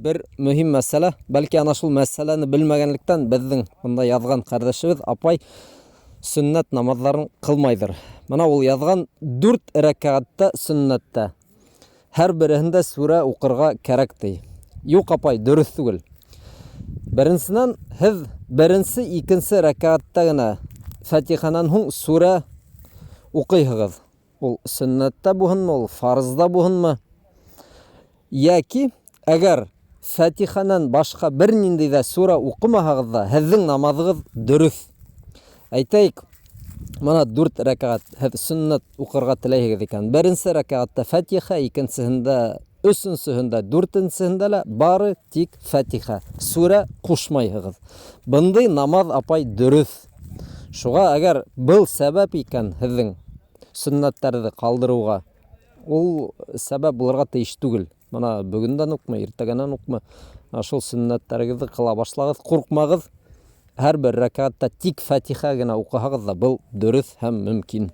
Bir mühim mesele. Belki ana şul meseleni bilmegenlikten bizden bunda yazgan kardeşimiz apay sünnet namazların kılmaydır. Mana ol yazgan 4 rekatta sünnette. Her birinde sure okurga kerekti. Yok apay dürüst tugul. Birincisinden hiz birinci ikinci rekatta gına Fatiha'nın hun sure okuyhıgız. Ol sünnette buhunma, ol farzda buhunma. Yaki eğer Fatiha'nın başka bir nindi de sure okumahağızda hizzin namazınız dürüst. Aytayık, mana 4 rekat sünnet okurga tileyhigiz iken. Birinci rekatta Fatiha, ikincisinde, üçüncüsünde, dörtüncüsünde la bari tik Fatiha. Sure kuşmayhıgız. Bunday namaz apay dürüst. Şuğa eğer bu sebep iken hizzin sünnetlerdi kaldırıuga, ol sebep bularga teyиш tugul. Mana bugünden okma, ertegenen okma. Şol sünnetlerinizi kıla başlagız, korkmagız. Her bir rekatta tik Fatiha gına okuhagız da bu dürüst hem mümkün.